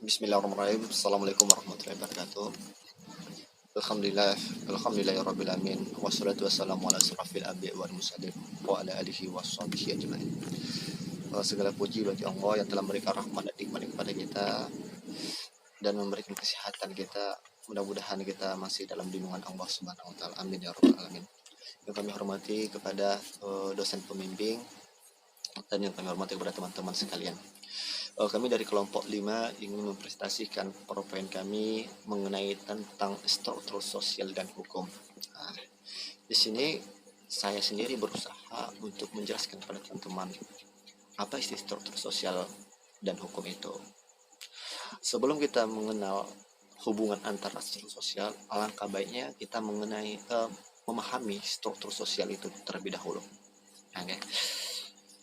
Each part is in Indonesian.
Bismillahirrahmanirrahim. Assalamualaikum warahmatullahi wabarakatuh. Alhamdulillahirabbil alamin. Wassalatu wassalamu ala asrofil anbiya'i wal mursalin wa ala alihi washabihi ajmain. Segala puji bagi Allah yang telah memberikan rahmat dan nikmat kepada kita dan memberikan kesehatan kita. Mudah-mudahan kita masih dalam lindungan Allah Subhanahu wa taala. Amin ya rabbal alamin. Yang kami hormati kepada dosen pembimbing dan yang kami hormati kepada teman-teman sekalian. Kami dari kelompok 5 ingin mempresentasikan PowerPoint kami mengenai tentang struktur sosial dan hukum. Nah, di sini saya sendiri berusaha untuk menjelaskan kepada teman-teman apa istilah struktur sosial dan hukum itu. Sebelum kita mengenal hubungan antara struktur sosial, alangkah baiknya kita memahami struktur sosial itu terlebih dahulu. Okay.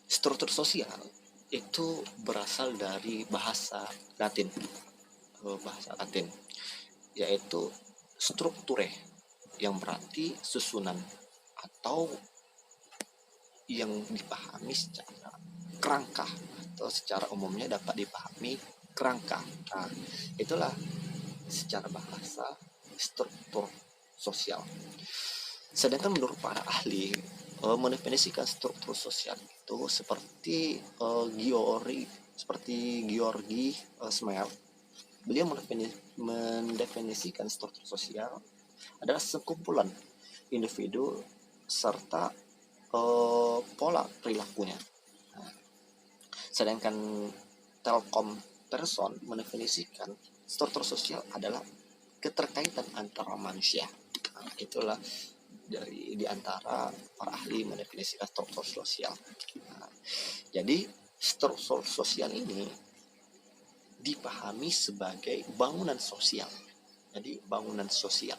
Struktur sosial itu berasal dari bahasa Latin, yaitu strukture, yang berarti susunan atau yang dipahami secara kerangka atau secara umumnya dapat dipahami kerangka. Nah, itulah secara bahasa struktur sosial. Sedangkan menurut para ahli mendefinisikan struktur sosial itu seperti Georgi Smell. Beliau mendefinisikan struktur sosial adalah sekumpulan individu serta pola perilakunya. Sedangkan Telkom Person mendefinisikan struktur sosial adalah keterkaitan antara manusia. Nah, itulah di antara para ahli mendefinisikan struktur sosial. Nah, jadi struktur sosial ini dipahami sebagai bangunan sosial. Jadi bangunan sosial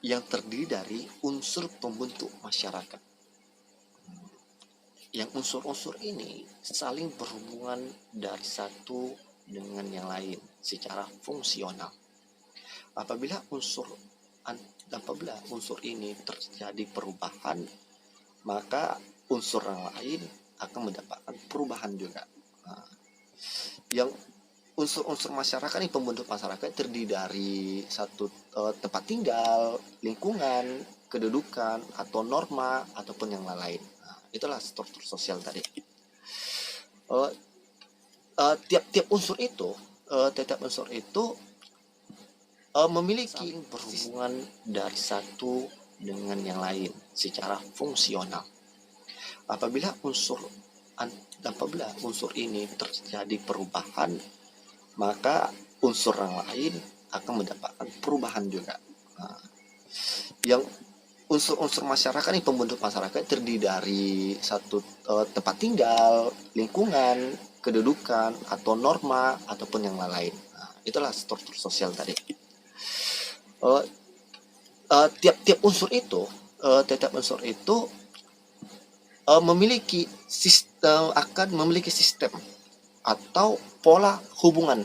yang terdiri dari unsur pembentuk masyarakat. Yang unsur-unsur ini saling berhubungan dari satu dengan yang lain secara fungsional. Apabila unsur ini terjadi perubahan, maka unsur yang lain akan mendapatkan perubahan juga. Nah, yang unsur-unsur masyarakat ini, pembentuk masyarakat terdiri dari satu tempat tinggal, lingkungan, kedudukan, atau norma, ataupun yang lain. Nah, itulah struktur sosial tadi. Tiap unsur itu memiliki berhubungan dari satu dengan yang lain secara fungsional. Apabila unsur ini terjadi perubahan, maka unsur yang lain akan mendapatkan perubahan juga. Nah, yang unsur-unsur masyarakat ini, pembentuk masyarakat terdiri dari satu tempat tinggal, lingkungan, kedudukan, atau norma, ataupun yang lain. Nah, itulah struktur sosial tadi. Tiap unsur itu memiliki sistem atau pola hubungan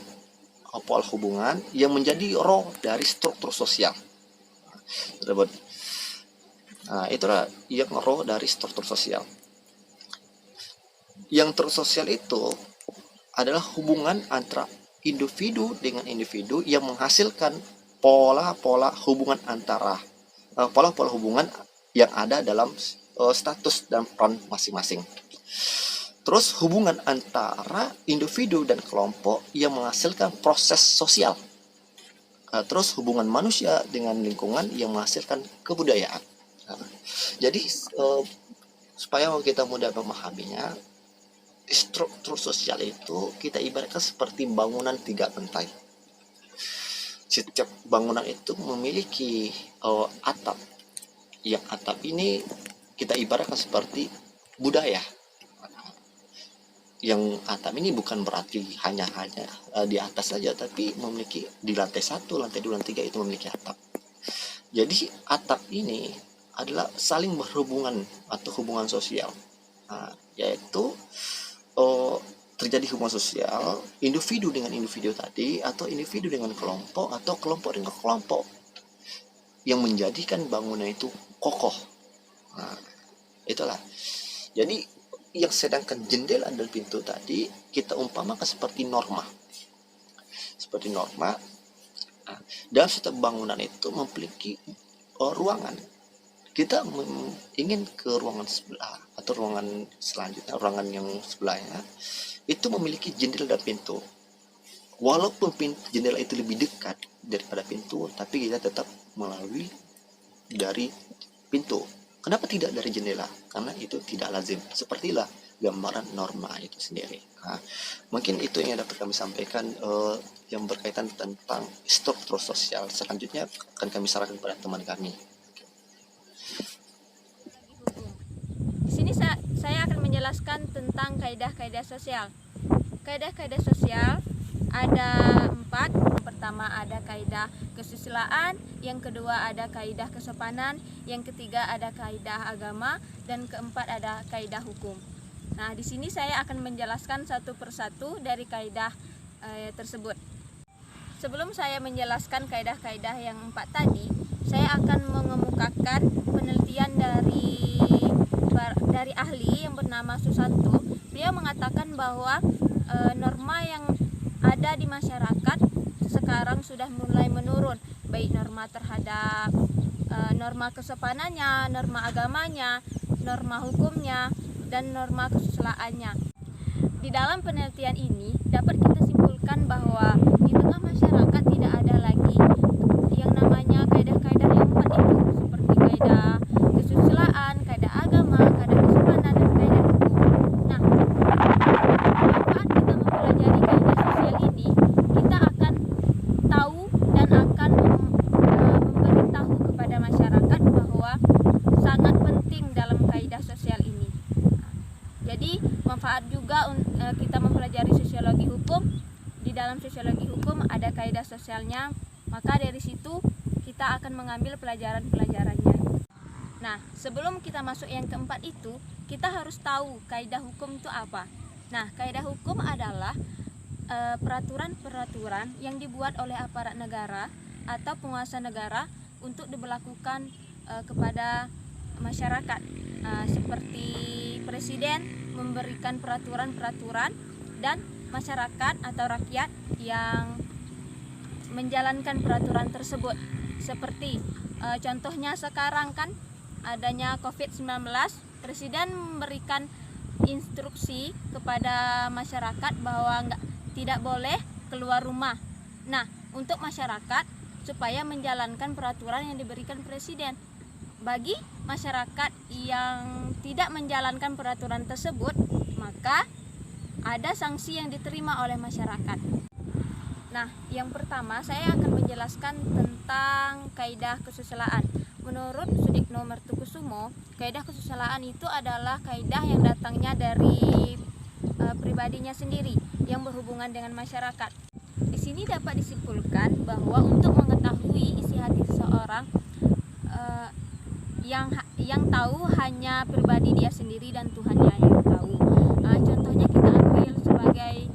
yang menjadi roh dari struktur sosial. Nah, itulah yang roh dari struktur sosial. Yang struktur sosial itu adalah hubungan antara individu dengan individu yang menghasilkan pola-pola hubungan yang ada dalam status dan peran masing-masing. Terus hubungan antara individu dan kelompok yang menghasilkan proses sosial. Terus hubungan manusia dengan lingkungan yang menghasilkan kebudayaan. Jadi supaya kita mudah memahaminya, struktur sosial itu kita ibaratkan seperti bangunan 3 lantai. Setiap bangunan itu memiliki atap. Yang atap ini kita ibaratkan seperti budaya. Yang atap ini bukan berarti hanya di atas saja, tapi memiliki di lantai 1, lantai 2, lantai 3 itu memiliki atap. Jadi atap ini adalah saling berhubungan atau hubungan sosial, yaitu terjadi hubungan sosial individu dengan individu tadi, atau individu dengan kelompok, atau kelompok dengan kelompok, yang menjadikan bangunan itu kokoh. Nah, itulah. Jadi yang sedangkan jendela dan pintu tadi kita umpamakan seperti norma. seperti norma. Dalam setiap bangunan itu memiliki ruangan. Kita ingin ke ruangan sebelah atau ruangan selanjutnya, ruangan yang sebelahnya itu memiliki jendela dan pintu. Walaupun jendela itu lebih dekat daripada pintu, tapi kita tetap melalui dari pintu. Kenapa tidak dari jendela? Karena itu tidak lazim. Sepertilah gambaran norma itu sendiri. Mungkin itu yang dapat kami sampaikan yang berkaitan tentang struktur sosial. Selanjutnya akan kami sarankan kepada teman kami. Di sini saya akan menjelaskan tentang kaidah-kaidah sosial. Kaidah-kaidah sosial ada 4. Yang pertama ada kaidah kesusilaan, yang kedua ada kaidah kesopanan, yang ketiga ada kaidah agama, dan keempat ada kaidah hukum. Nah, di sini saya akan menjelaskan satu persatu dari kaidah tersebut. Sebelum saya menjelaskan kaidah-kaidah yang 4 tadi, saya akan mengemukakan penelitian dari ahli yang bernama Susanto. Beliau mengatakan bahwa norma yang ada di masyarakat sekarang sudah mulai menurun, baik norma terhadap norma kesopanannya, norma agamanya, norma hukumnya, dan norma kesuselaannya. Di dalam penelitian ini dapat kita simpulkan bahwa di tengah masyarakat tidak ada lagi yang namanya kaidah-kaidah yang 4 itu, seperti kaidah kesusilaan, kaidah agama, kaidah kesopanan, dan kaidah hukum. Nah, saat kita mempelajari kaidah sosial ini, kita akan tahu dan akan memberitahu kepada masyarakat bahwa sangat penting dalam kaidah sosial ini. Jadi manfaat juga kita mempelajari sosiologi hukum. Di dalam sosiologi hukum ada kaidah sosialnya, maka dari situ kita akan mengambil pelajaran-pelajarannya. Nah, sebelum kita masuk yang keempat itu, kita harus tahu kaidah hukum itu apa. Nah, kaidah hukum adalah peraturan-peraturan yang dibuat oleh aparat negara atau penguasa negara untuk diberlakukan kepada masyarakat. Seperti presiden memberikan peraturan-peraturan dan masyarakat atau rakyat yang menjalankan peraturan tersebut. Seperti contohnya sekarang kan adanya COVID-19, presiden memberikan instruksi kepada masyarakat bahwa tidak boleh keluar rumah. Nah, untuk masyarakat supaya menjalankan peraturan yang diberikan presiden. Bagi masyarakat yang tidak menjalankan peraturan tersebut, maka ada sanksi yang diterima oleh masyarakat. Nah, yang pertama saya akan menjelaskan tentang kaidah kesusilaan. Menurut Sudikno Mertukusumo, kaidah kesusilaan itu adalah kaidah yang datangnya dari pribadinya sendiri yang berhubungan dengan masyarakat. Di sini dapat disimpulkan bahwa untuk mengetahui isi hati seseorang, yang tahu hanya pribadi dia sendiri dan Tuhannya yang tahu. Contohnya kita ambil sebagai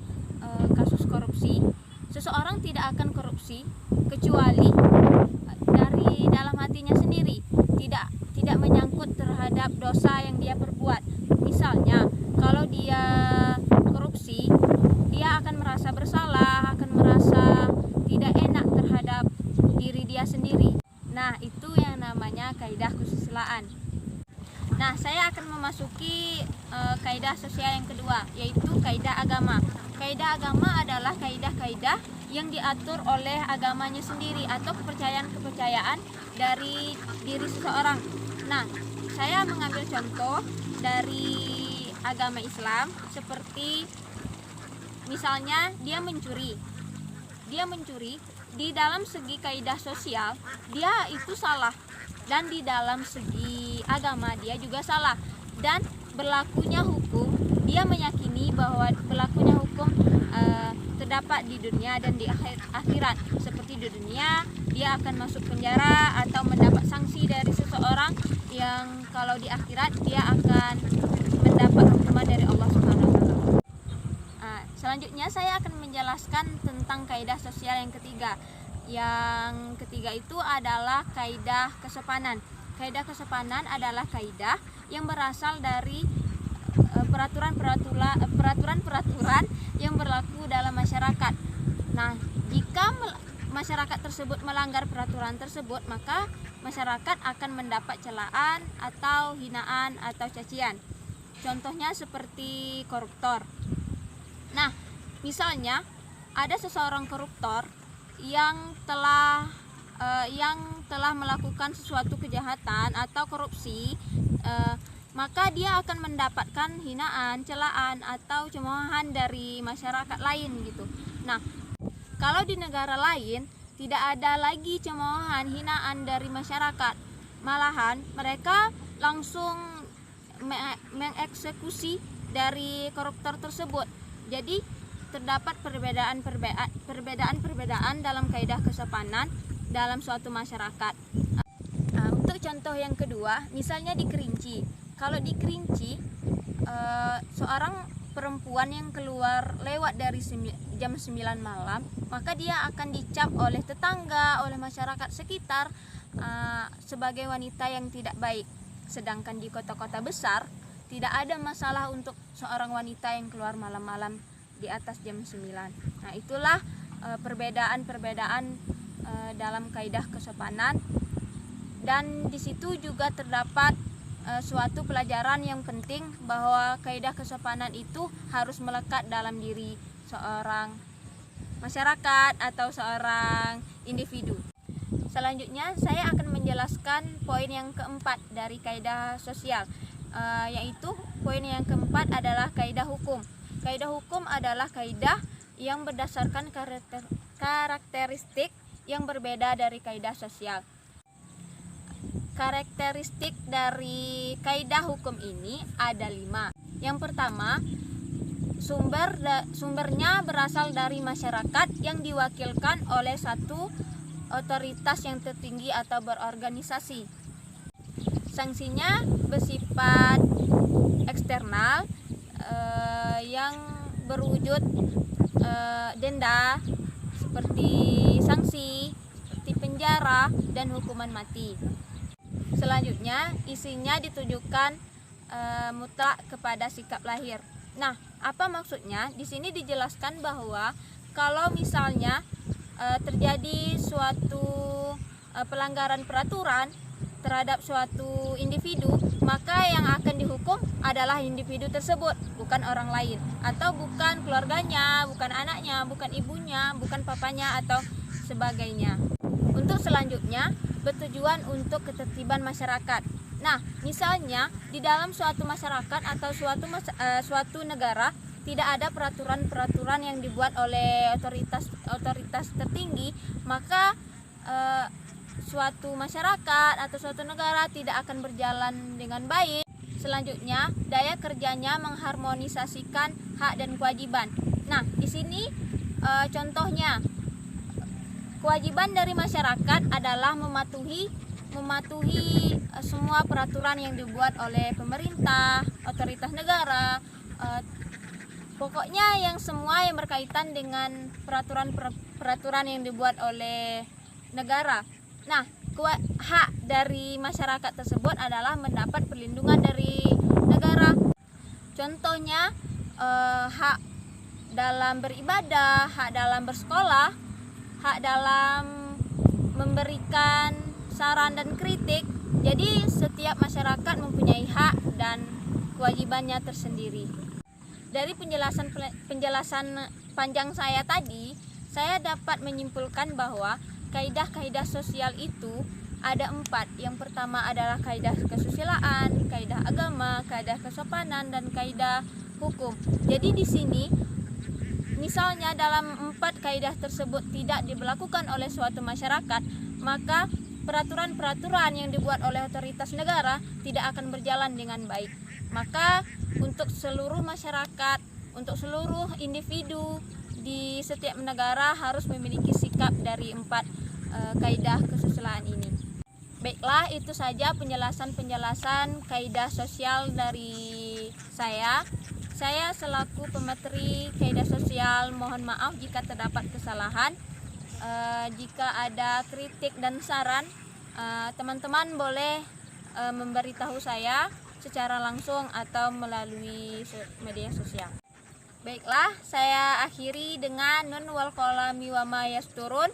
kasus korupsi. Seseorang tidak akan korupsi kecuali dari dalam hatinya sendiri, tidak menyangkut terhadap dosa yang dia perbuat. Misalnya, kalau dia korupsi, dia akan merasa bersalah, akan merasa tidak enak terhadap diri dia sendiri. Nah, itu yang namanya kaidah kesusilaan. Nah, saya akan memasuki kaidah sosial yang kedua, yaitu kaidah agama. Kaidah agama adalah kaidah-kaidah yang diatur oleh agamanya sendiri atau kepercayaan-kepercayaan dari diri seseorang. Nah, saya mengambil contoh dari agama Islam, seperti misalnya dia mencuri. Di dalam segi kaidah sosial dia itu salah, dan di dalam segi agama dia juga salah, dan berlakunya hukum dia meyakini bahwa berlakunya hukum terdapat di dunia dan di akhirat. Seperti di dunia dia akan masuk penjara atau mendapat sanksi dari seseorang, yang kalau di akhirat dia akan mendapat hukuman dari Allah Subhanahu wa taala. Selanjutnya saya akan menjelaskan tentang kaidah sosial yang ketiga. Yang ketiga itu adalah kaidah kesopanan. Kaidah kesopanan adalah kaidah yang berasal dari peraturan-peraturan yang berlaku dalam masyarakat. Nah, Jika masyarakat tersebut melanggar peraturan tersebut, maka masyarakat akan mendapat celaan atau hinaan atau cacian. Contohnya seperti koruptor. Nah, misalnya ada seseorang koruptor yang telah melakukan sesuatu kejahatan atau korupsi, maka dia akan mendapatkan hinaan, celaan atau cemoohan dari masyarakat lain gitu. Nah, kalau di negara lain tidak ada lagi cemoohan, hinaan dari masyarakat, malahan mereka langsung mengeksekusi dari koruptor tersebut. Jadi terdapat perbedaan dalam kaidah kesopanan dalam suatu masyarakat. Untuk contoh yang kedua, misalnya di Kerinci. Kalau di Kerinci, seorang perempuan yang keluar lewat dari jam 9 malam, maka dia akan dicap oleh tetangga, oleh masyarakat sekitar sebagai wanita yang tidak baik. Sedangkan di kota-kota besar tidak ada masalah untuk seorang wanita yang keluar malam-malam di atas jam 9. Nah, itulah perbedaan dalam kaidah kesopanan, dan di situ juga terdapat suatu pelajaran yang penting bahwa kaidah kesopanan itu harus melekat dalam diri seorang masyarakat atau seorang individu. Selanjutnya saya akan menjelaskan poin yang keempat dari kaidah sosial, yaitu poin yang keempat adalah kaidah hukum. Kaidah hukum adalah kaidah yang berdasarkan karakteristik yang berbeda dari kaidah sosial. Karakteristik dari kaidah hukum ini ada 5. Yang pertama, sumbernya berasal dari masyarakat yang diwakilkan oleh satu otoritas yang tertinggi atau berorganisasi. Sanksinya bersifat eksternal yang berwujud denda seperti sanksi, seperti penjara dan hukuman mati. Selanjutnya, isinya ditujukan mutlak kepada sikap lahir. Nah, apa maksudnya? Di sini dijelaskan bahwa kalau misalnya terjadi suatu pelanggaran peraturan terhadap suatu individu, maka yang akan dihukum adalah individu tersebut, bukan orang lain, atau bukan keluarganya, bukan anaknya, bukan ibunya, bukan papanya, atau sebagainya. Untuk selanjutnya, bertujuan untuk ketertiban masyarakat. Nah, misalnya di dalam suatu masyarakat atau suatu negara tidak ada peraturan-peraturan yang dibuat oleh otoritas tertinggi, maka suatu masyarakat atau suatu negara tidak akan berjalan dengan baik. Selanjutnya, daya kerjanya mengharmonisasikan hak dan kewajiban. Nah, di sini contohnya, kewajiban dari masyarakat adalah mematuhi semua peraturan yang dibuat oleh pemerintah, otoritas negara, pokoknya yang semua yang berkaitan dengan peraturan yang dibuat oleh negara. Nah, hak dari masyarakat tersebut adalah mendapat perlindungan dari negara. Contohnya, hak dalam beribadah, hak dalam bersekolah, hak dalam memberikan saran dan kritik. Jadi setiap masyarakat mempunyai hak dan kewajibannya tersendiri. Dari penjelasan panjang saya tadi, saya dapat menyimpulkan bahwa kaidah-kaidah sosial itu ada 4. Yang pertama adalah kaidah kesusilaan, kaidah agama, kaidah kesopanan, dan kaidah hukum. Jadi di sini misalnya dalam 4 kaidah tersebut tidak diberlakukan oleh suatu masyarakat, maka peraturan-peraturan yang dibuat oleh otoritas negara tidak akan berjalan dengan baik. Maka untuk seluruh masyarakat, untuk seluruh individu di setiap negara harus memiliki sikap dari 4 kaidah kesusilaan ini. Baiklah, itu saja penjelasan kaidah sosial dari saya. Saya selaku pemateri kaidah sosial mohon maaf jika terdapat kesalahan. Jika ada kritik dan saran, teman-teman boleh memberitahu saya secara langsung atau melalui media sosial. Baiklah, saya akhiri dengan nun wal qalami wa ma yasturun.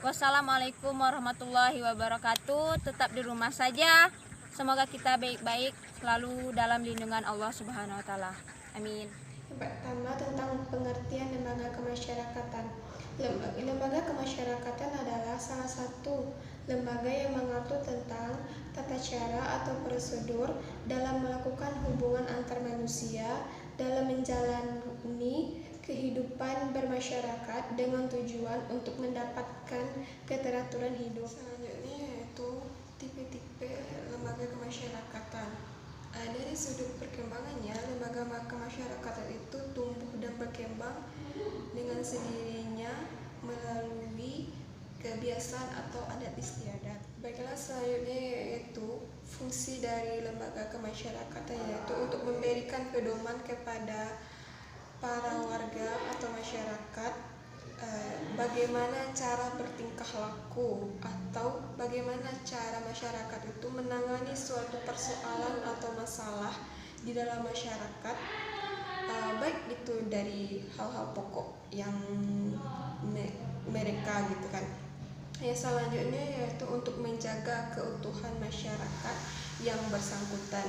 Wassalamualaikum warahmatullahi wabarakatuh. Tetap di rumah saja. Semoga kita baik-baik selalu dalam lindungan Allah Subhanahu wa taala. Amin. Yang pertama tentang pengertian lembaga kemasyarakatan. Lembaga kemasyarakatan adalah salah satu lembaga yang mengatur tentang tata cara atau prosedur dalam melakukan hubungan antar manusia dalam menjalani kehidupan bermasyarakat dengan tujuan untuk mendapatkan keteraturan hidup. Selanjutnya yaitu tipe-tipe lembaga kemasyarakatan. Dari sudut perkembangannya, lembaga kemasyarakatan itu tumbuh dan berkembang dengan sendirinya melalui kebiasaan atau adat istiadat. Baiklah, selanjutnya yaitu fungsi dari lembaga kemasyarakatan, yaitu untuk memberikan pedoman kepada para warga atau masyarakat bagaimana cara bertingkah laku atau bagaimana cara masyarakat itu menangani suatu persoalan atau masalah di dalam masyarakat, baik itu dari hal-hal pokok yang mereka gitu kan. Yang selanjutnya yaitu untuk menjaga keutuhan masyarakat yang bersangkutan.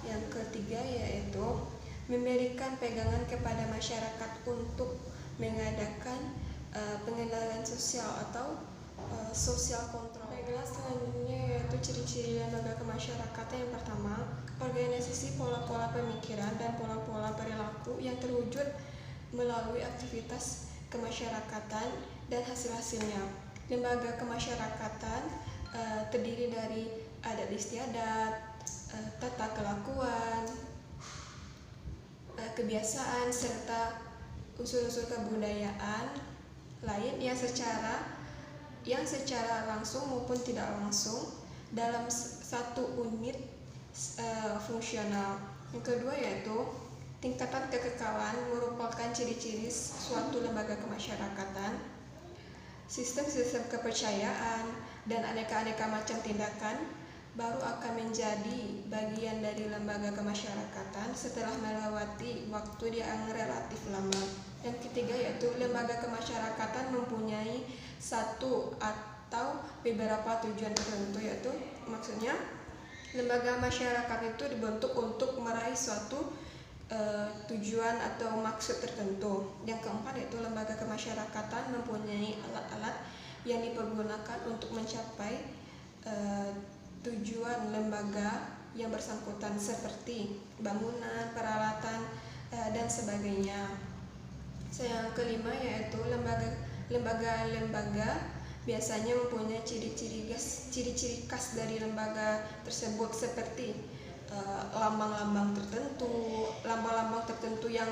Yang ketiga yaitu memberikan pegangan kepada masyarakat untuk mengadakan pengendalian sosial atau social control. Baiklah, selanjutnya yaitu ciri-ciri lembaga kemasyarakatan. Yang pertama, organisasi pola-pola pemikiran dan pola-pola perilaku yang terwujud melalui aktivitas kemasyarakatan dan hasil-hasilnya. Lembaga kemasyarakatan terdiri dari adat istiadat, tata kelakuan, kebiasaan serta unsur-unsur kebudayaan lain yang secara langsung maupun tidak langsung dalam satu unit fungsional. Yang kedua yaitu tingkatan kekekalan merupakan ciri-ciri suatu lembaga kemasyarakatan. Sistem-sistem kepercayaan dan aneka-aneka macam tindakan baru akan menjadi bagian dari lembaga kemasyarakatan setelah melewati waktu yang relatif lama. Yang ketiga yaitu lembaga kemasyarakatan mempunyai satu atau beberapa tujuan tertentu, yaitu maksudnya lembaga masyarakat itu dibentuk untuk meraih suatu tujuan atau maksud tertentu. Yang keempat yaitu lembaga kemasyarakatan mempunyai alat-alat yang dipergunakan untuk mencapai tujuan lembaga yang bersangkutan seperti bangunan, peralatan, dan sebagainya. Yang kelima yaitu lembaga biasanya mempunyai ciri-ciri khas dari lembaga tersebut seperti lambang-lambang tertentu yang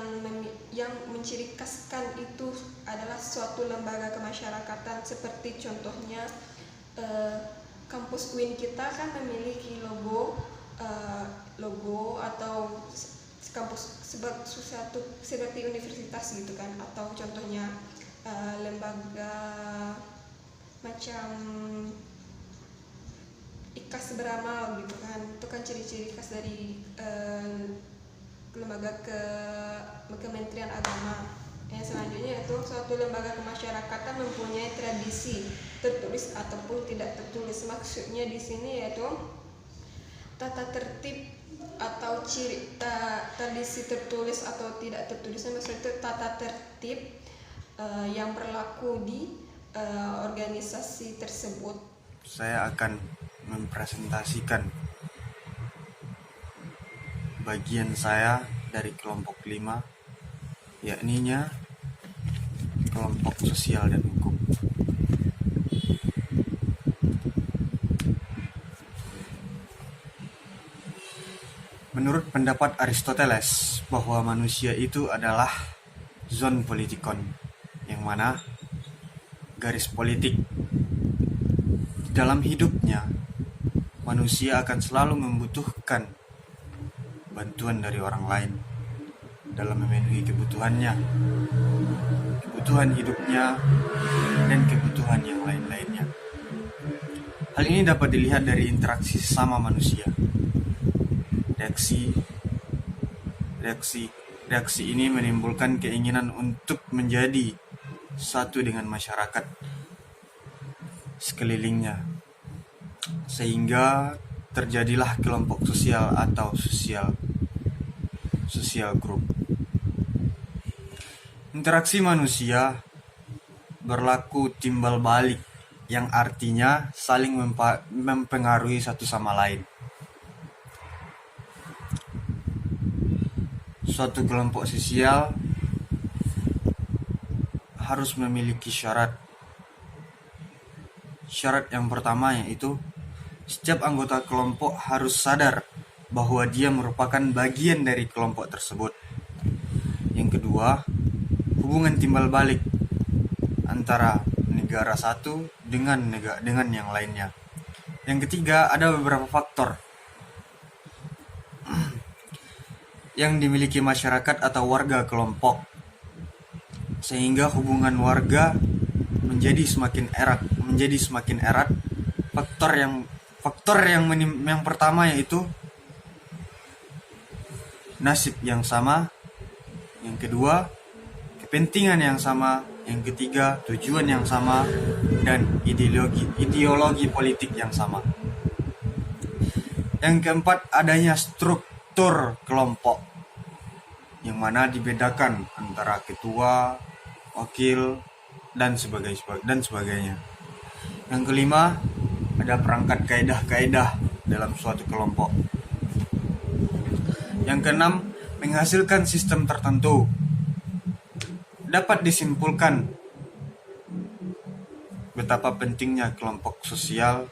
menciri khaskan itu adalah suatu lembaga kemasyarakatan. Seperti contohnya kampus UIN kita kan memiliki logo atau kampus seperti universitas gitu kan, atau contohnya lembaga macam IKAS beramal gitu kan. Itu kan ciri-ciri khas dari lembaga Kementerian Agama. Yang selanjutnya yaitu suatu lembaga kemasyarakatan mempunyai tradisi tertulis ataupun tidak tertulis. Maksudnya di sini yaitu tata tertib atau ciri tradisi tertulis atau tidak tertulisnya, maksudnya itu tata tertib yang berlaku di organisasi tersebut. Saya akan mempresentasikan bagian saya dari kelompok 5, yakninya kelompok sosial dan hukum. Menurut pendapat Aristoteles bahwa manusia itu adalah zon politikon, yang mana garis politik. Di dalam hidupnya, manusia akan selalu membutuhkan bantuan dari orang lain dalam memenuhi kebutuhannya, kebutuhan hidupnya, dan kebutuhan yang lain-lainnya. Hal ini dapat dilihat dari interaksi sesama manusia, reaksi Reaksi ini menimbulkan keinginan untuk menjadi satu dengan masyarakat sekelilingnya, sehingga terjadilah kelompok sosial atau social group. Interaksi manusia berlaku timbal balik, yang artinya saling mempengaruhi satu sama lain. Suatu kelompok sosial harus memiliki syarat. Syarat yang pertama yaitu setiap anggota kelompok harus sadar bahwa dia merupakan bagian dari kelompok tersebut. Yang kedua, hubungan timbal balik antara negara satu dengan yang lainnya. Yang ketiga, ada beberapa faktor yang dimiliki masyarakat atau warga kelompok, sehingga hubungan warga menjadi semakin erat. Faktor yang pertama yaitu nasib yang sama, yang kedua kepentingan yang sama, yang ketiga tujuan yang sama, dan ideologi politik yang sama. Yang keempat, adanya struktur kelompok, yang mana dibedakan antara ketua, wakil, dan sebagainya. Yang kelima, ada perangkat kaedah-kaedah dalam suatu kelompok. Yang keenam, menghasilkan sistem tertentu. Dapat disimpulkan betapa pentingnya kelompok sosial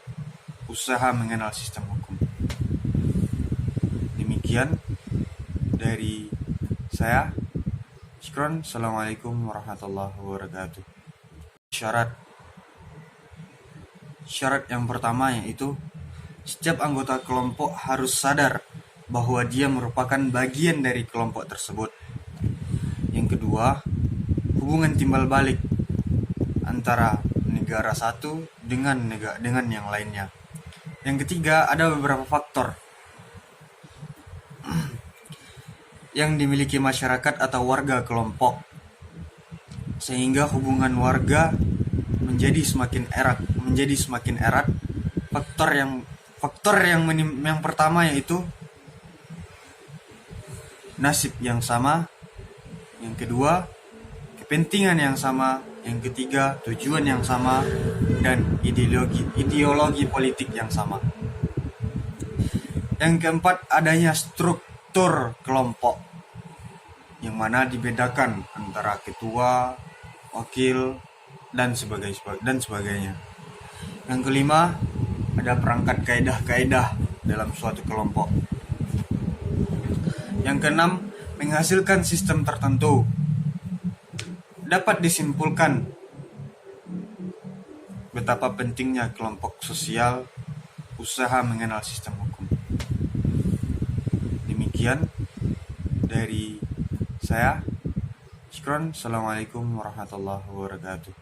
usaha mengenal sistem hukum. Demikian dari saya. Syukron. Assalamualaikum warahmatullahi wabarakatuh. Syarat yang pertama yaitu setiap anggota kelompok harus sadar bahwa dia merupakan bagian dari kelompok tersebut. Yang kedua, hubungan timbal balik antara negara satu dengan yang lainnya. Yang ketiga, ada beberapa faktor yang dimiliki masyarakat atau warga kelompok, sehingga hubungan warga menjadi semakin erat. Faktor yang pertama yaitu nasib yang sama, yang kedua kepentingan yang sama, yang ketiga tujuan yang sama, dan ideologi politik yang sama. Yang keempat, adanya struktur kelompok, yang mana dibedakan antara ketua, wakil, dan sebagainya. Yang kelima, ada perangkat kaedah-kaedah dalam suatu kelompok. Yang keenam, menghasilkan sistem tertentu. Dapat disimpulkan betapa pentingnya kelompok sosial usaha mengenal sistem hukum. Demikian dari saya. Syukron. Assalamualaikum warahmatullahi wabarakatuh.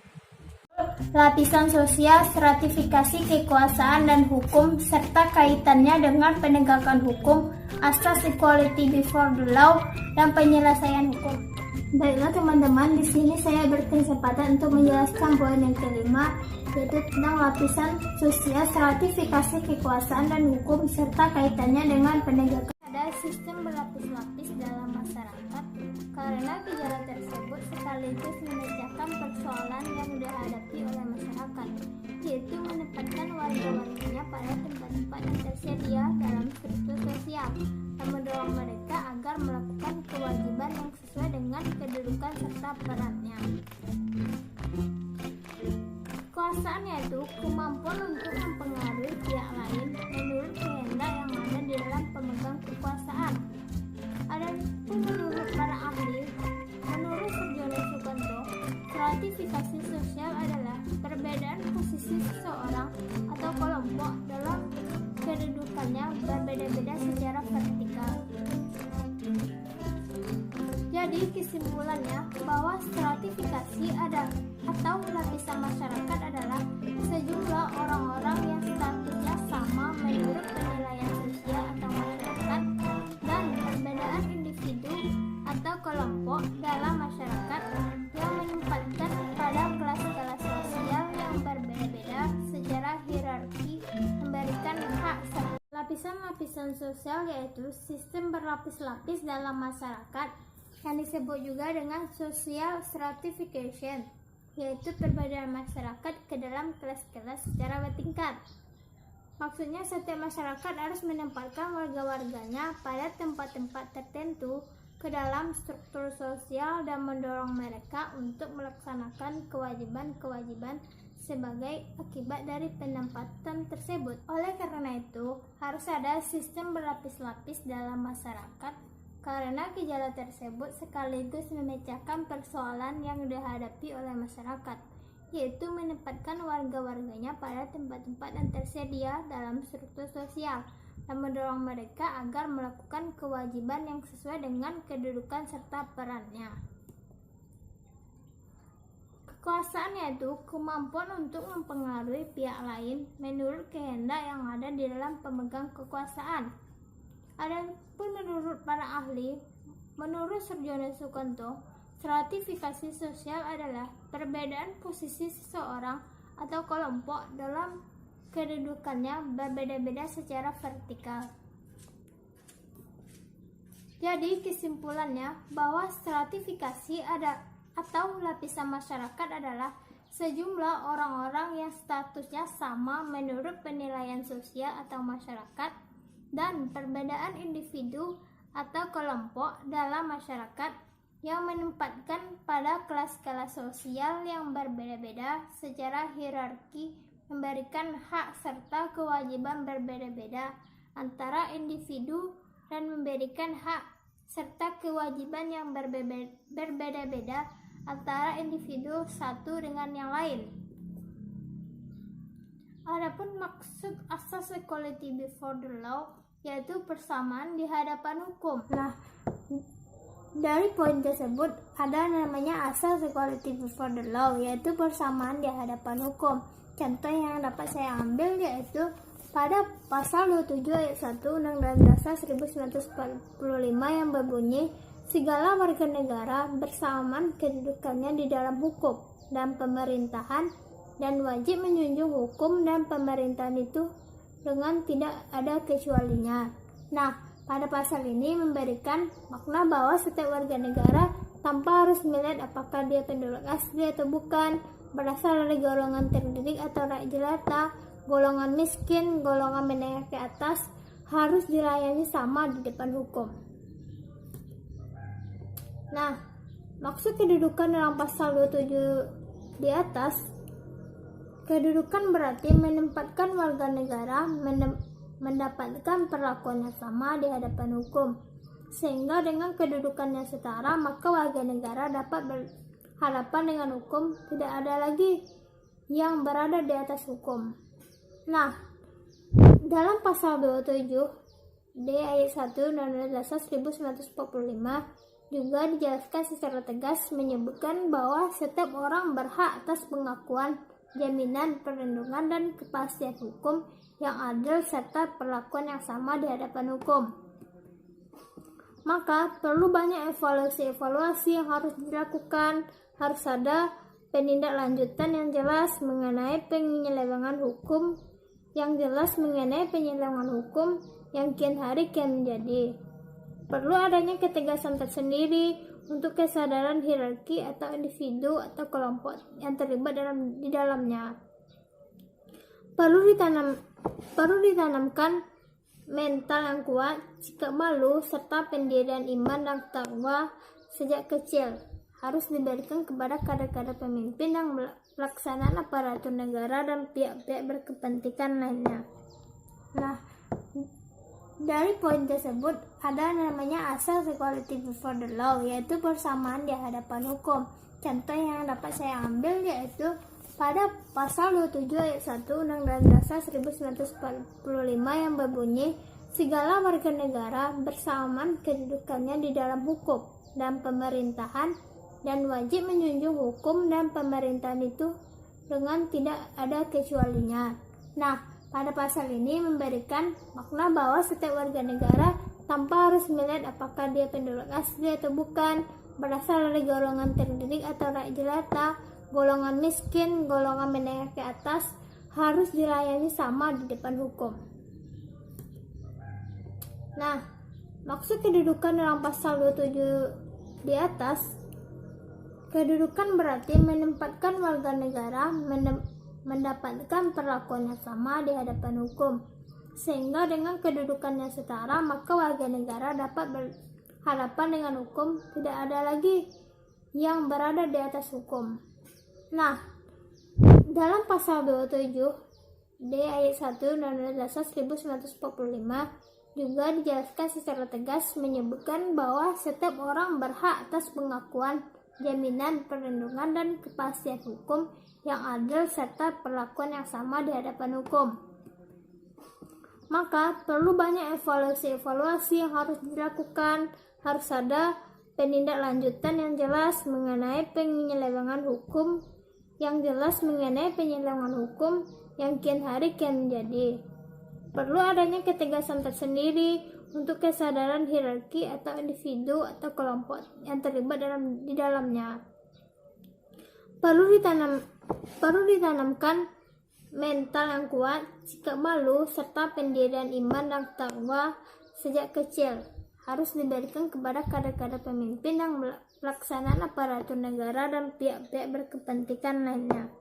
Lapisan sosial, stratifikasi kekuasaan dan hukum, serta kaitannya dengan penegakan hukum, asas equality before the law, dan penyelesaian hukum. Baiklah teman-teman, di sini saya berkesempatan untuk menjelaskan poin yang kelima, yaitu tentang lapisan sosial, stratifikasi kekuasaan dan hukum, serta kaitannya dengan penegakan. Ada sistem berlapis-lapis dalam masyarakat, karena gejala tersebut sekaligus memecahkan persoalan yang dihadapi oleh masyarakat, yaitu menempatkan warga-warganya pada tempat-tempat yang tersedia dalam struktur sosial dan mendorong mereka agar melakukan kewajiban yang sesuai dengan kedudukan serta perannya. Kekuasaan yaitu kemampuan untuk mempengaruhi pihak lain menurut kehendak yang ada di dalam pemegang kekuasaan. Adapun menurut para ahli, menurut Surjono Sukanto, stratifikasi sosial adalah perbedaan posisi seseorang atau kelompok dalam kedudukannya berbeda-beda secara vertikal. Jadi kesimpulannya bahwa stratifikasi atau lapisan masyarakat adalah sejumlah orang-orang yang statusnya sama menurut penilaian sosial atau masyarakat, dan perbedaan individu atau lapisan-lapisan sosial yaitu sistem berlapis-lapis dalam masyarakat yang disebut juga dengan social stratification, yaitu perbedaan masyarakat ke dalam kelas-kelas secara bertingkat. Maksudnya setiap masyarakat harus menempatkan warga-warganya pada tempat-tempat tertentu ke dalam struktur sosial dan mendorong mereka untuk melaksanakan kewajiban-kewajiban sebagai akibat dari penempatan tersebut. Oleh karena itu, harus ada sistem berlapis-lapis dalam masyarakat karena gejala tersebut sekaligus memecahkan persoalan yang dihadapi oleh masyarakat, yaitu menempatkan warga-warganya pada tempat-tempat yang tersedia dalam struktur sosial dan mendorong mereka agar melakukan kewajiban yang sesuai dengan kedudukan serta perannya. Kekuasaan yaitu kemampuan untuk mempengaruhi pihak lain menurut kehendak yang ada di dalam pemegang kekuasaan. Adapun menurut para ahli, menurut Surjono Sukonto, stratifikasi sosial adalah perbedaan posisi seseorang atau kelompok dalam kedudukannya berbeda-beda secara vertikal. Jadi kesimpulannya bahwa stratifikasi atau lapisan masyarakat adalah sejumlah orang-orang yang statusnya sama menurut penilaian sosial atau masyarakat dan perbedaan individu atau kelompok dalam masyarakat yang menempatkan pada kelas-kelas sosial yang berbeda-beda secara hierarki, memberikan hak serta kewajiban berbeda-beda antara individu dan memberikan hak serta kewajiban yang berbeda-beda antara individu satu dengan yang lain. Adapun maksud asas equality before the law yaitu persamaan di hadapan hukum. Nah, dari poin tersebut ada namanya asas equality before the law yaitu persamaan di hadapan hukum. Contoh yang dapat saya ambil yaitu pada pasal 27 ayat 1 Undang-Undang Dasar 1945 yang berbunyi segala warga negara bersamaan kedudukannya di dalam hukum dan pemerintahan dan wajib menjunjung hukum dan pemerintahan itu dengan tidak ada kecualinya. Nah, pada pasal ini memberikan makna bahwa setiap warga negara tanpa harus melihat apakah dia penduduk asli atau bukan, berasal dari golongan terdidik atau rakyat jelata, golongan miskin, golongan menengah ke atas, harus dilayani sama di depan hukum. Nah, maksud kedudukan dalam pasal 27 di atas, kedudukan berarti menempatkan warga negara mendapatkan perlakuan yang sama di hadapan hukum, sehingga dengan kedudukan yang setara maka warga negara dapat berhadapan dengan hukum, tidak ada lagi yang berada di atas hukum. Nah, dalam pasal 27 D ayat 1 Undang-Undang Dasar 1945 juga dijelaskan secara tegas menyebutkan bahwa setiap orang berhak atas pengakuan, jaminan, perlindungan, dan kepastian hukum yang adil serta perlakuan yang sama di hadapan hukum. Maka perlu banyak evaluasi yang harus dilakukan, harus ada penindaklanjutan yang jelas mengenai penyelewengan hukum, yang kian hari kian menjadi. Perlu adanya ketegasan tersendiri untuk kesadaran hierarki atau individu atau kelompok yang terlibat di dalamnya. Perlu ditanamkan mental yang kuat, sikap malu, serta pendirian iman dan takwa sejak kecil. Harus diberikan kepada kader-kader pemimpin yang pelaksanaan aparatur negara dan pihak-pihak berkepentingan lainnya. Nah, dari poin tersebut ada namanya asas equality before the law yaitu persamaan di hadapan hukum. Contoh yang dapat saya ambil yaitu pada pasal 27 ayat 1 Undang-Undang Dasar 1945 yang berbunyi segala warga negara bersamaan kedudukannya di dalam hukum dan pemerintahan dan wajib menjunjung hukum dan pemerintahan itu dengan tidak ada kecualinya. Nah, pada pasal ini memberikan makna bahwa setiap warga negara tanpa harus melihat apakah dia penduduk asli atau bukan, berasal dari golongan terdidik atau rakyat jelata, golongan miskin, golongan menengah ke atas, harus dilayani sama di depan hukum. Nah, maksud kedudukan dalam pasal 27 di atas, kedudukan berarti menempatkan warga negara mendapatkan perlakuan yang sama di hadapan hukum, sehingga dengan kedudukan yang setara maka warga negara dapat berhadapan dengan hukum, tidak ada lagi yang berada di atas hukum. Nah, dalam pasal 27 D ayat 1 Undang-Undang Dasar 1945 juga dijelaskan secara tegas menyebutkan bahwa setiap orang berhak atas pengakuan, jaminan, perlindungan, dan kepastian hukum yang adil serta perlakuan yang sama di hadapan hukum. Maka perlu banyak evaluasi yang harus dilakukan, harus ada penindaklanjutan yang jelas mengenai penyelewengan hukum, yang kian hari kian menjadi. Perlu adanya ketegasan tersendiri untuk kesadaran hierarki atau individu atau kelompok yang terlibat di dalamnya. Perlu ditanamkan mental yang kuat, sikap malu, serta pendirian iman dan takwa sejak kecil. Harus diberikan kepada kader-kader pemimpin yang pelaksanaan aparatur negara dan pihak-pihak berkepentingan lainnya.